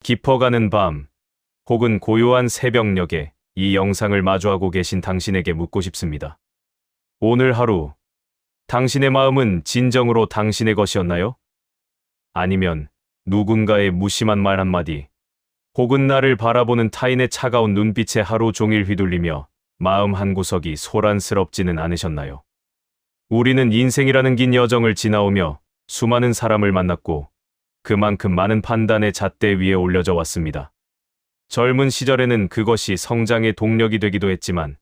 깊어가는 밤, 혹은 고요한 새벽녘에 이 영상을 마주하고 계신 당신에게 묻고 싶습니다. 오늘 하루, 당신의 마음은 진정으로 당신의 것이었나요? 아니면 누군가의 무심한 말 한마디, 혹은 나를 바라보는 타인의 차가운 눈빛에 하루 종일 휘둘리며 마음 한구석이 소란스럽지는 않으셨나요? 우리는 인생이라는 긴 여정을 지나오며 수많은 사람을 만났고 그만큼 많은 판단의 잣대 위에 올려져 왔습니다. 젊은 시절에는 그것이 성장의 동력이 되기도 했지만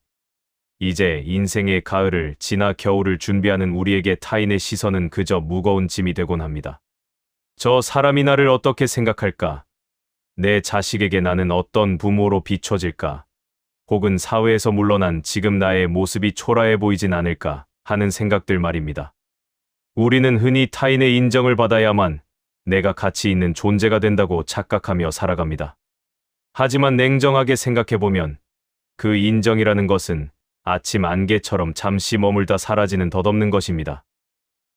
이제 인생의 가을을 지나 겨울을 준비하는 우리에게 타인의 시선은 그저 무거운 짐이 되곤 합니다. 저 사람이 나를 어떻게 생각할까? 내 자식에게 나는 어떤 부모로 비춰질까? 혹은 사회에서 물러난 지금 나의 모습이 초라해 보이진 않을까 하는 생각들 말입니다. 우리는 흔히 타인의 인정을 받아야만 내가 가치 있는 존재가 된다고 착각하며 살아갑니다. 하지만 냉정하게 생각해보면 그 인정이라는 것은 아침 안개처럼 잠시 머물다 사라지는 덧없는 것입니다.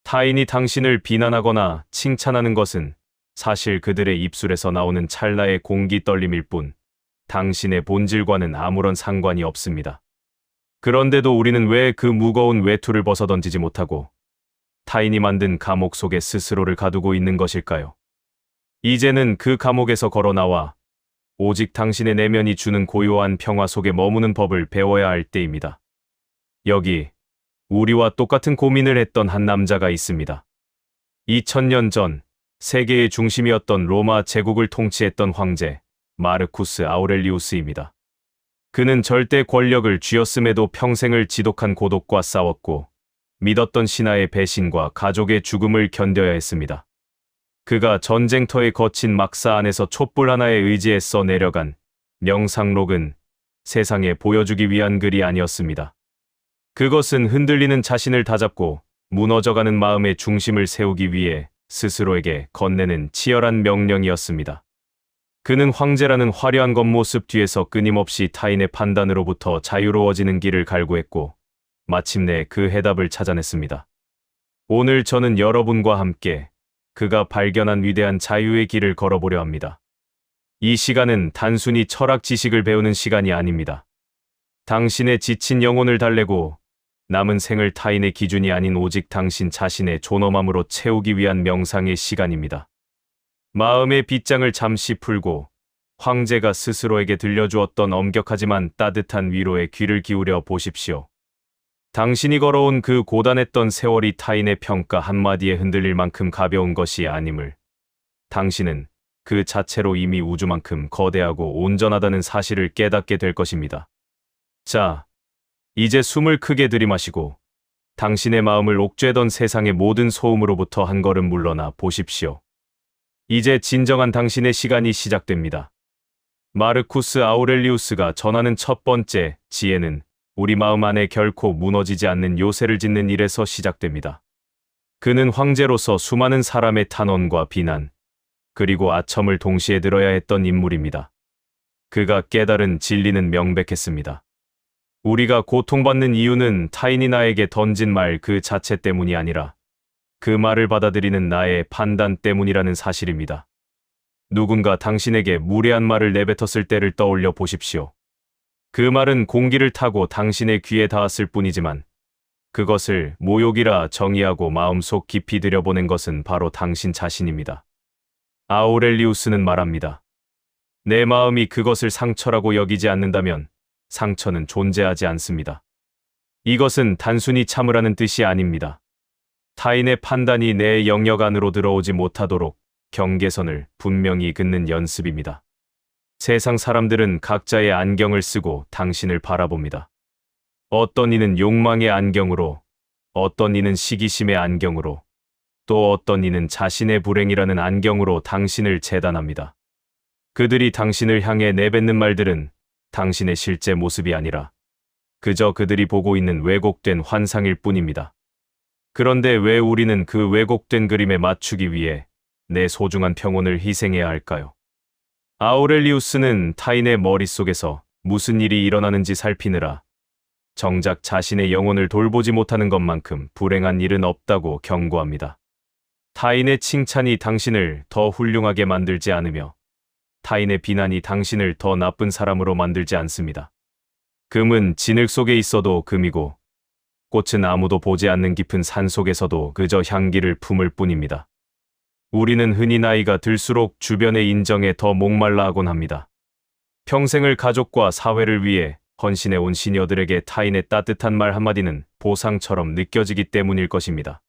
타인이 당신을 비난하거나 칭찬하는 것은 사실 그들의 입술에서 나오는 찰나의 공기 떨림일 뿐 당신의 본질과는 아무런 상관이 없습니다. 그런데도 우리는 왜 그 무거운 외투를 벗어던지지 못하고 타인이 만든 감옥 속에 스스로를 가두고 있는 것일까요? 이제는 그 감옥에서 걸어 나와 오직 당신의 내면이 주는 고요한 평화 속에 머무는 법을 배워야 할 때입니다. 여기 우리와 똑같은 고민을 했던 한 남자가 있습니다. 2000년 전 세계의 중심이었던 로마 제국을 통치했던 황제 마르쿠스 아우렐리우스입니다. 그는 절대 권력을 쥐었음에도 평생을 지독한 고독과 싸웠고 믿었던 신하의 배신과 가족의 죽음을 견뎌야 했습니다. 그가 전쟁터의 거친 막사 안에서 촛불 하나에 의지해 내려간 명상록은 세상에 보여주기 위한 글이 아니었습니다. 그것은 흔들리는 자신을 다잡고 무너져가는 마음의 중심을 세우기 위해 스스로에게 건네는 치열한 명령이었습니다. 그는 황제라는 화려한 겉모습 뒤에서 끊임없이 타인의 판단으로부터 자유로워지는 길을 갈구했고 마침내 그 해답을 찾아냈습니다. 오늘 저는 여러분과 함께 그가 발견한 위대한 자유의 길을 걸어보려 합니다. 이 시간은 단순히 철학 지식을 배우는 시간이 아닙니다. 당신의 지친 영혼을 달래고 남은 생을 타인의 기준이 아닌 오직 당신 자신의 존엄함으로 채우기 위한 명상의 시간입니다. 마음의 빗장을 잠시 풀고 황제가 스스로에게 들려주었던 엄격하지만 따뜻한 위로에 귀를 기울여 보십시오. 당신이 걸어온 그 고단했던 세월이 타인의 평가 한마디에 흔들릴 만큼 가벼운 것이 아님을, 당신은 그 자체로 이미 우주만큼 거대하고 온전하다는 사실을 깨닫게 될 것입니다. 자, 이제 숨을 크게 들이마시고 당신의 마음을 옥죄던 세상의 모든 소음으로부터 한 걸음 물러나 보십시오. 이제 진정한 당신의 시간이 시작됩니다. 마르쿠스 아우렐리우스가 전하는 첫 번째 지혜는 우리 마음 안에 결코 무너지지 않는 요새를 짓는 일에서 시작됩니다. 그는 황제로서 수많은 사람의 탄원과 비난, 그리고 아첨을 동시에 들어야 했던 인물입니다. 그가 깨달은 진리는 명백했습니다. 우리가 고통받는 이유는 타인이 나에게 던진 말 그 자체 때문이 아니라 그 말을 받아들이는 나의 판단 때문이라는 사실입니다. 누군가 당신에게 무례한 말을 내뱉었을 때를 떠올려 보십시오. 그 말은 공기를 타고 당신의 귀에 닿았을 뿐이지만 그것을 모욕이라 정의하고 마음속 깊이 들여보낸 것은 바로 당신 자신입니다. 아우렐리우스는 말합니다. 내 마음이 그것을 상처라고 여기지 않는다면 상처는 존재하지 않습니다. 이것은 단순히 참으라는 뜻이 아닙니다. 타인의 판단이 내 영역 안으로 들어오지 못하도록 경계선을 분명히 긋는 연습입니다. 세상 사람들은 각자의 안경을 쓰고 당신을 바라봅니다. 어떤 이는 욕망의 안경으로, 어떤 이는 시기심의 안경으로, 또 어떤 이는 자신의 불행이라는 안경으로 당신을 재단합니다. 그들이 당신을 향해 내뱉는 말들은 당신의 실제 모습이 아니라 그저 그들이 보고 있는 왜곡된 환상일 뿐입니다. 그런데 왜 우리는 그 왜곡된 그림에 맞추기 위해 내 소중한 평온을 희생해야 할까요? 아우렐리우스는 타인의 머릿속에서 무슨 일이 일어나는지 살피느라 정작 자신의 영혼을 돌보지 못하는 것만큼 불행한 일은 없다고 경고합니다. 타인의 칭찬이 당신을 더 훌륭하게 만들지 않으며 타인의 비난이 당신을 더 나쁜 사람으로 만들지 않습니다. 금은 진흙 속에 있어도 금이고, 꽃은 아무도 보지 않는 깊은 산 속에서도 그저 향기를 품을 뿐입니다. 우리는 흔히 나이가 들수록 주변의 인정에 더 목말라하곤 합니다. 평생을 가족과 사회를 위해 헌신해온 시녀들에게 타인의 따뜻한 말 한마디는 보상처럼 느껴지기 때문일 것입니다.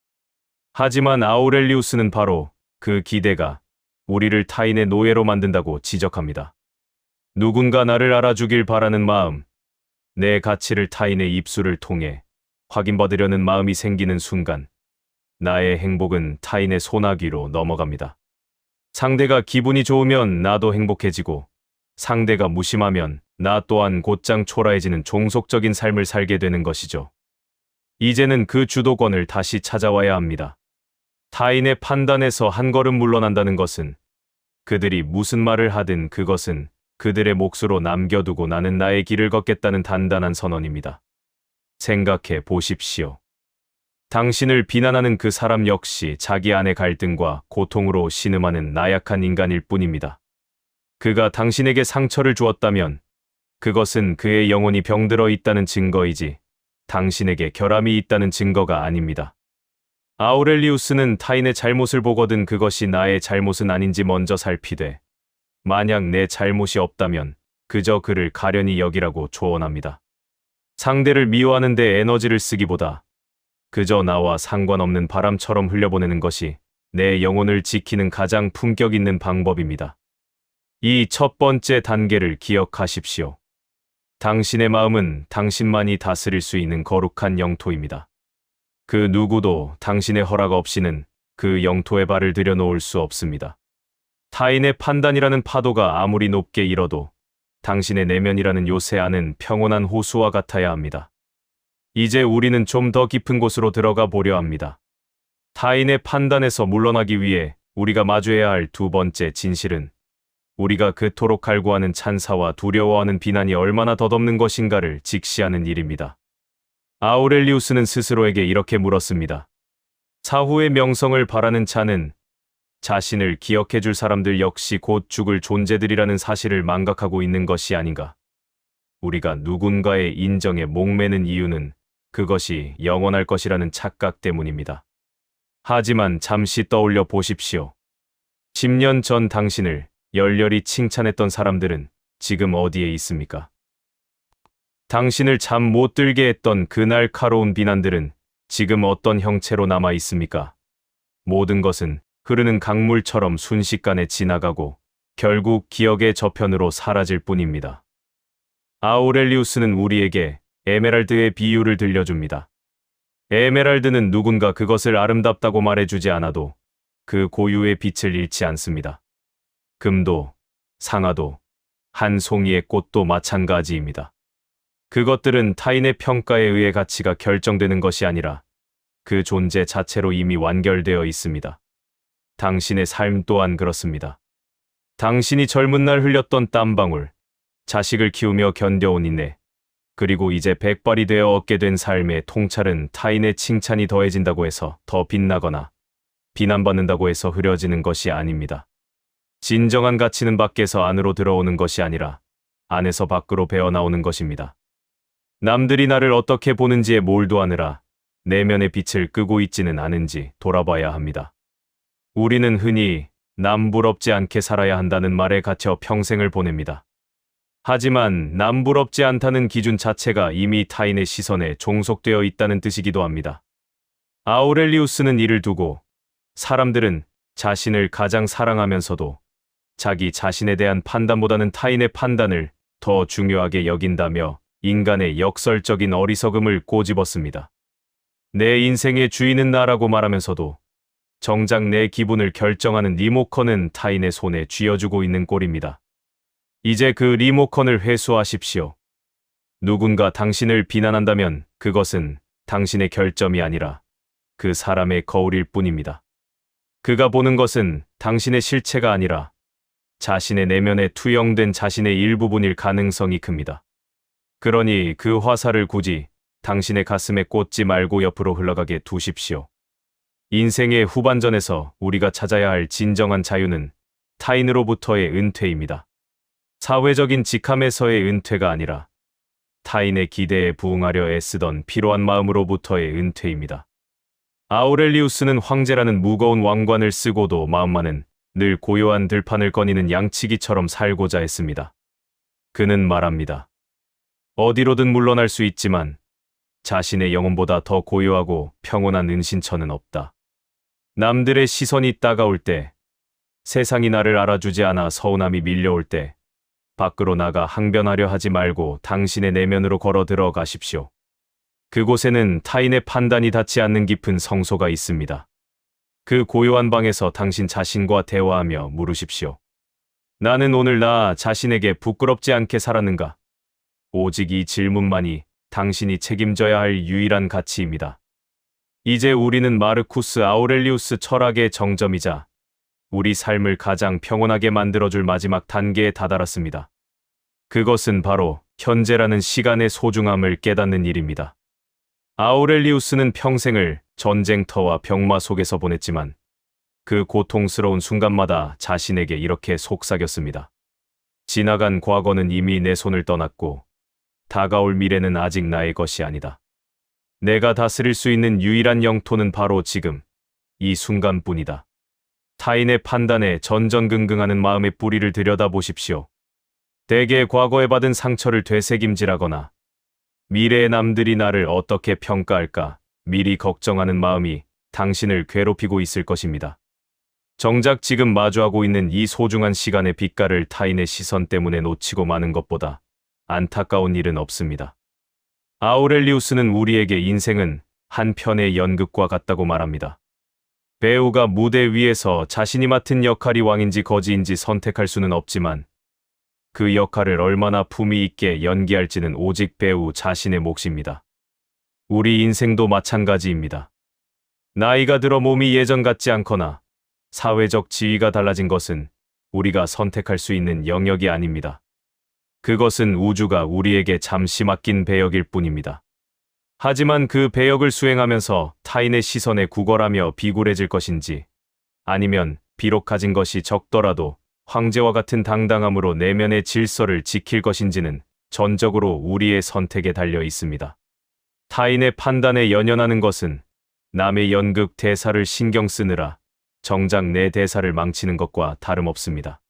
하지만 아우렐리우스는 바로 그 기대가 우리를 타인의 노예로 만든다고 지적합니다. 누군가 나를 알아주길 바라는 마음, 내 가치를 타인의 입술을 통해 확인받으려는 마음이 생기는 순간, 나의 행복은 타인의 소나기로 넘어갑니다. 상대가 기분이 좋으면 나도 행복해지고, 상대가 무심하면 나 또한 곧장 초라해지는 종속적인 삶을 살게 되는 것이죠. 이제는 그 주도권을 다시 찾아와야 합니다. 타인의 판단에서 한 걸음 물러난다는 것은, 그들이 무슨 말을 하든 그것은 그들의 몫으로 남겨두고 나는 나의 길을 걷겠다는 단단한 선언입니다. 생각해 보십시오. 당신을 비난하는 그 사람 역시 자기 안의 갈등과 고통으로 신음하는 나약한 인간일 뿐입니다. 그가 당신에게 상처를 주었다면 그것은 그의 영혼이 병들어 있다는 증거이지 당신에게 결함이 있다는 증거가 아닙니다. 아우렐리우스는 타인의 잘못을 보거든 그것이 나의 잘못은 아닌지 먼저 살피되, 만약 내 잘못이 없다면 그저 그를 가련히 여기라고 조언합니다. 상대를 미워하는 데 에너지를 쓰기보다 그저 나와 상관없는 바람처럼 흘려보내는 것이 내 영혼을 지키는 가장 품격 있는 방법입니다. 이 첫 번째 단계를 기억하십시오. 당신의 마음은 당신만이 다스릴 수 있는 거룩한 영토입니다. 그 누구도 당신의 허락 없이는 그 영토에 발을 들여놓을 수 없습니다. 타인의 판단이라는 파도가 아무리 높게 일어도 당신의 내면이라는 요새 안은 평온한 호수와 같아야 합니다. 이제 우리는 좀 더 깊은 곳으로 들어가 보려 합니다. 타인의 판단에서 물러나기 위해 우리가 마주해야 할 두 번째 진실은, 우리가 그토록 갈구하는 찬사와 두려워하는 비난이 얼마나 덧없는 것인가를 직시하는 일입니다. 아우렐리우스는 스스로에게 이렇게 물었습니다. 사후의 명성을 바라는 자는 자신을 기억해줄 사람들 역시 곧 죽을 존재들이라는 사실을 망각하고 있는 것이 아닌가. 우리가 누군가의 인정에 목매는 이유는 그것이 영원할 것이라는 착각 때문입니다. 하지만 잠시 떠올려 보십시오. 10년 전 당신을 열렬히 칭찬했던 사람들은 지금 어디에 있습니까? 당신을 잠 못 들게 했던 그 날카로운 비난들은 지금 어떤 형체로 남아 있습니까? 모든 것은 흐르는 강물처럼 순식간에 지나가고 결국 기억의 저편으로 사라질 뿐입니다. 아우렐리우스는 우리에게 에메랄드의 비유를 들려줍니다. 에메랄드는 누군가 그것을 아름답다고 말해주지 않아도 그 고유의 빛을 잃지 않습니다. 금도, 상아도, 한 송이의 꽃도 마찬가지입니다. 그것들은 타인의 평가에 의해 가치가 결정되는 것이 아니라 그 존재 자체로 이미 완결되어 있습니다. 당신의 삶 또한 그렇습니다. 당신이 젊은 날 흘렸던 땀방울, 자식을 키우며 견뎌온 인내, 그리고 이제 백발이 되어 얻게 된 삶의 통찰은 타인의 칭찬이 더해진다고 해서 더 빛나거나 비난받는다고 해서 흐려지는 것이 아닙니다. 진정한 가치는 밖에서 안으로 들어오는 것이 아니라 안에서 밖으로 배어나오는 것입니다. 남들이 나를 어떻게 보는지에 몰두하느라 내면의 빛을 끄고 있지는 않은지 돌아봐야 합니다. 우리는 흔히 남 부럽지 않게 살아야 한다는 말에 갇혀 평생을 보냅니다. 하지만 남 부럽지 않다는 기준 자체가 이미 타인의 시선에 종속되어 있다는 뜻이기도 합니다. 아우렐리우스는 이를 두고, 사람들은 자신을 가장 사랑하면서도 자기 자신에 대한 판단보다는 타인의 판단을 더 중요하게 여긴다며 인간의 역설적인 어리석음을 꼬집었습니다. 내 인생의 주인은 나라고 말하면서도 정작 내 기분을 결정하는 리모컨은 타인의 손에 쥐어주고 있는 꼴입니다. 이제 그 리모컨을 회수하십시오. 누군가 당신을 비난한다면 그것은 당신의 결점이 아니라 그 사람의 거울일 뿐입니다. 그가 보는 것은 당신의 실체가 아니라 자신의 내면에 투영된 자신의 일부분일 가능성이 큽니다. 그러니 그 화살을 굳이 당신의 가슴에 꽂지 말고 옆으로 흘러가게 두십시오. 인생의 후반전에서 우리가 찾아야 할 진정한 자유는 타인으로부터의 은퇴입니다. 사회적인 직함에서의 은퇴가 아니라 타인의 기대에 부응하려 애쓰던 피로한 마음으로부터의 은퇴입니다. 아우렐리우스는 황제라는 무거운 왕관을 쓰고도 마음만은 늘 고요한 들판을 거니는 양치기처럼 살고자 했습니다. 그는 말합니다. 어디로든 물러날 수 있지만 자신의 영혼보다 더 고요하고 평온한 은신처는 없다. 남들의 시선이 따가울 때, 세상이 나를 알아주지 않아 서운함이 밀려올 때, 밖으로 나가 항변하려 하지 말고 당신의 내면으로 걸어 들어가십시오. 그곳에는 타인의 판단이 닿지 않는 깊은 성소가 있습니다. 그 고요한 방에서 당신 자신과 대화하며 물으십시오. 나는 오늘 나 자신에게 부끄럽지 않게 살았는가? 오직 이 질문만이 당신이 책임져야 할 유일한 가치입니다. 이제 우리는 마르쿠스 아우렐리우스 철학의 정점이자 우리 삶을 가장 평온하게 만들어줄 마지막 단계에 다다랐습니다. 그것은 바로 현재라는 시간의 소중함을 깨닫는 일입니다. 아우렐리우스는 평생을 전쟁터와 병마 속에서 보냈지만 그 고통스러운 순간마다 자신에게 이렇게 속삭였습니다. 지나간 과거는 이미 내 손을 떠났고 다가올 미래는 아직 나의 것이 아니다. 내가 다스릴 수 있는 유일한 영토는 바로 지금, 이 순간뿐이다. 타인의 판단에 전전긍긍하는 마음의 뿌리를 들여다보십시오. 대개 과거에 받은 상처를 되새김질하거나 미래의 남들이 나를 어떻게 평가할까 미리 걱정하는 마음이 당신을 괴롭히고 있을 것입니다. 정작 지금 마주하고 있는 이 소중한 시간의 빛깔을 타인의 시선 때문에 놓치고 마는 것보다 안타까운 일은 없습니다. 아우렐리우스는 우리에게 인생은 한 편의 연극과 같다고 말합니다. 배우가 무대 위에서 자신이 맡은 역할이 왕인지 거지인지 선택할 수는 없지만 그 역할을 얼마나 품위 있게 연기할지는 오직 배우 자신의 몫입니다. 우리 인생도 마찬가지입니다. 나이가 들어 몸이 예전 같지 않거나 사회적 지위가 달라진 것은 우리가 선택할 수 있는 영역이 아닙니다. 그것은 우주가 우리에게 잠시 맡긴 배역일 뿐입니다. 하지만 그 배역을 수행하면서 타인의 시선에 구걸하며 비굴해질 것인지 아니면 비록 가진 것이 적더라도 황제와 같은 당당함으로 내면의 질서를 지킬 것인지는 전적으로 우리의 선택에 달려 있습니다. 타인의 판단에 연연하는 것은 남의 연극 대사를 신경 쓰느라 정작 내 대사를 망치는 것과 다름없습니다.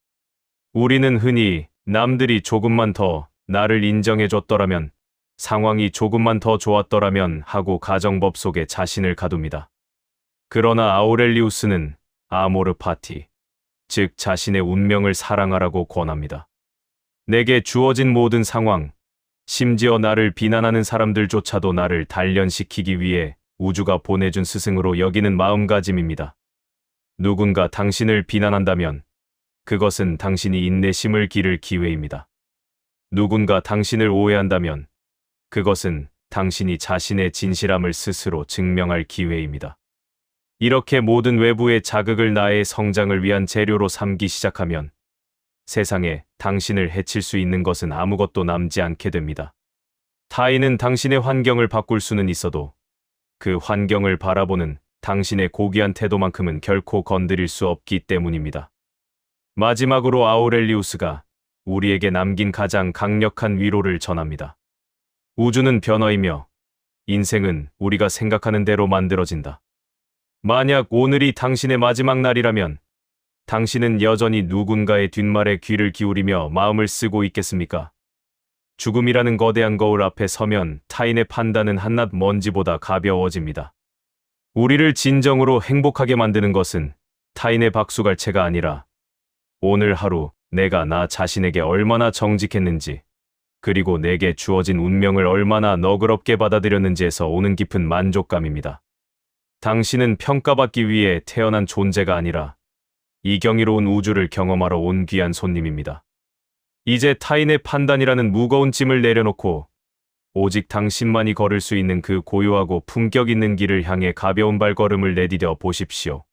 우리는 흔히 남들이 조금만 더 나를 인정해줬더라면, 상황이 조금만 더 좋았더라면 하고 가정법 속에 자신을 가둡니다. 그러나 아우렐리우스는 아모르 파티, 즉 자신의 운명을 사랑하라고 권합니다. 내게 주어진 모든 상황, 심지어 나를 비난하는 사람들조차도 나를 단련시키기 위해 우주가 보내준 스승으로 여기는 마음가짐입니다. 누군가 당신을 비난한다면 그것은 당신이 인내심을 기를 기회입니다. 누군가 당신을 오해한다면 그것은 당신이 자신의 진실함을 스스로 증명할 기회입니다. 이렇게 모든 외부의 자극을 나의 성장을 위한 재료로 삼기 시작하면 세상에 당신을 해칠 수 있는 것은 아무것도 남지 않게 됩니다. 타인은 당신의 환경을 바꿀 수는 있어도 그 환경을 바라보는 당신의 고귀한 태도만큼은 결코 건드릴 수 없기 때문입니다. 마지막으로 아우렐리우스가 우리에게 남긴 가장 강력한 위로를 전합니다. 우주는 변화이며 인생은 우리가 생각하는 대로 만들어진다. 만약 오늘이 당신의 마지막 날이라면 당신은 여전히 누군가의 뒷말에 귀를 기울이며 마음을 쓰고 있겠습니까? 죽음이라는 거대한 거울 앞에 서면 타인의 판단은 한낱 먼지보다 가벼워집니다. 우리를 진정으로 행복하게 만드는 것은 타인의 박수갈채가 아니라 오늘 하루 내가 나 자신에게 얼마나 정직했는지, 그리고 내게 주어진 운명을 얼마나 너그럽게 받아들였는지에서 오는 깊은 만족감입니다. 당신은 평가받기 위해 태어난 존재가 아니라 이 경이로운 우주를 경험하러 온 귀한 손님입니다. 이제 타인의 판단이라는 무거운 짐을 내려놓고 오직 당신만이 걸을 수 있는 그 고요하고 품격 있는 길을 향해 가벼운 발걸음을 내디뎌 보십시오.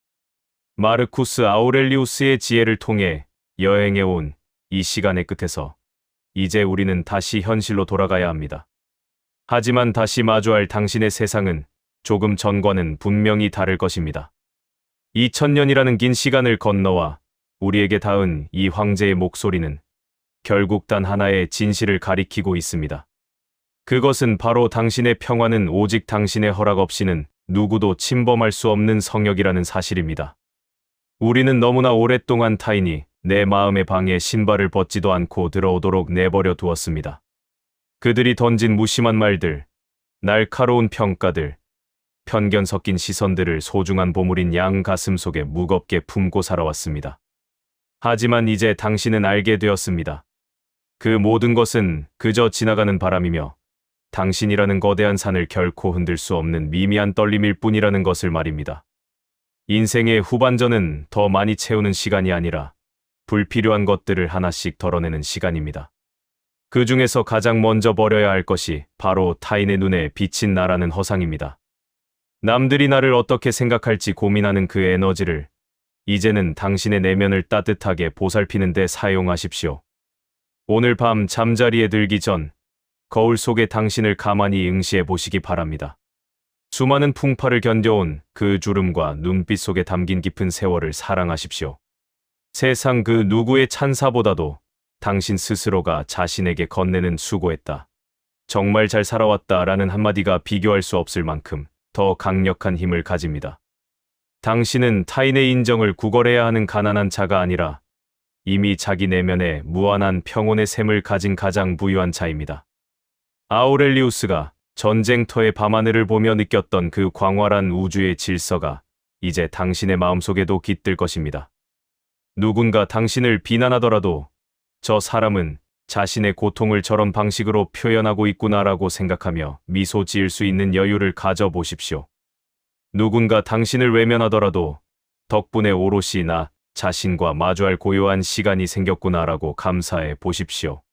마르쿠스 아우렐리우스의 지혜를 통해 여행해온 이 시간의 끝에서 이제 우리는 다시 현실로 돌아가야 합니다. 하지만 다시 마주할 당신의 세상은 조금 전과는 분명히 다를 것입니다. 2000년이라는 긴 시간을 건너와 우리에게 닿은 이 황제의 목소리는 결국 단 하나의 진실을 가리키고 있습니다. 그것은 바로 당신의 평화는 오직 당신의 허락 없이는 누구도 침범할 수 없는 성역이라는 사실입니다. 우리는 너무나 오랫동안 타인이 내 마음의 방에 신발을 벗지도 않고 들어오도록 내버려 두었습니다. 그들이 던진 무심한 말들, 날카로운 평가들, 편견 섞인 시선들을 소중한 보물인 양 가슴 속에 무겁게 품고 살아왔습니다. 하지만 이제 당신은 알게 되었습니다. 그 모든 것은 그저 지나가는 바람이며 당신이라는 거대한 산을 결코 흔들 수 없는 미미한 떨림일 뿐이라는 것을 말입니다. 인생의 후반전은 더 많이 채우는 시간이 아니라 불필요한 것들을 하나씩 덜어내는 시간입니다. 그 중에서 가장 먼저 버려야 할 것이 바로 타인의 눈에 비친 나라는 허상입니다. 남들이 나를 어떻게 생각할지 고민하는 그 에너지를 이제는 당신의 내면을 따뜻하게 보살피는 데 사용하십시오. 오늘 밤 잠자리에 들기 전 거울 속에 당신을 가만히 응시해 보시기 바랍니다. 수많은 풍파를 견뎌온 그 주름과 눈빛 속에 담긴 깊은 세월을 사랑하십시오. 세상 그 누구의 찬사보다도 당신 스스로가 자신에게 건네는 수고했다, 정말 잘 살아왔다 라는 한마디가 비교할 수 없을 만큼 더 강력한 힘을 가집니다. 당신은 타인의 인정을 구걸해야 하는 가난한 자가 아니라 이미 자기 내면에 무한한 평온의 샘을 가진 가장 부유한 자입니다. 아우렐리우스가 전쟁터의 밤하늘을 보며 느꼈던 그 광활한 우주의 질서가 이제 당신의 마음속에도 깃들 것입니다. 누군가 당신을 비난하더라도 저 사람은 자신의 고통을 저런 방식으로 표현하고 있구나라고 생각하며 미소 지을 수 있는 여유를 가져보십시오. 누군가 당신을 외면하더라도 덕분에 오롯이 나 자신과 마주할 고요한 시간이 생겼구나라고 감사해 보십시오.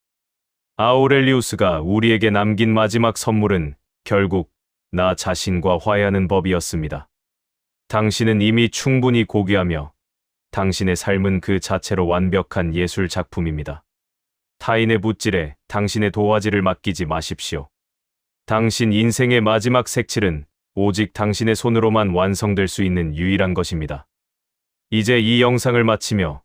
아우렐리우스가 우리에게 남긴 마지막 선물은 결국 나 자신과 화해하는 법이었습니다. 당신은 이미 충분히 고귀하며 당신의 삶은 그 자체로 완벽한 예술 작품입니다. 타인의 붓질에 당신의 도화지를 맡기지 마십시오. 당신 인생의 마지막 색칠은 오직 당신의 손으로만 완성될 수 있는 유일한 것입니다. 이제 이 영상을 마치며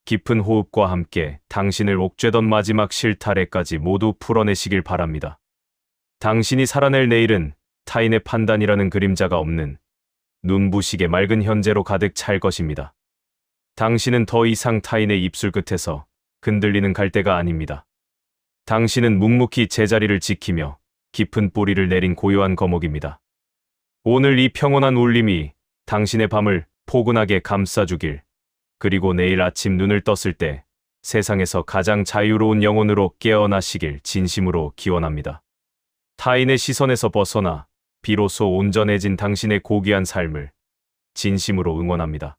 깊은 호흡과 함께 당신을 옥죄던 마지막 실타래까지 모두 풀어내시길 바랍니다. 당신이 살아낼 내일은 타인의 판단이라는 그림자가 없는 눈부시게 맑은 현재로 가득 찰 것입니다. 당신은 더 이상 타인의 입술 끝에서 흔들리는 갈대가 아닙니다. 당신은 묵묵히 제자리를 지키며 깊은 뿌리를 내린 고요한 거목입니다. 오늘 이 평온한 울림이 당신의 밤을 포근하게 감싸주길, 그리고 내일 아침 눈을 떴을 때 세상에서 가장 자유로운 영혼으로 깨어나시길 진심으로 기원합니다. 타인의 시선에서 벗어나 비로소 온전해진 당신의 고귀한 삶을 진심으로 응원합니다.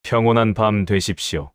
평온한 밤 되십시오.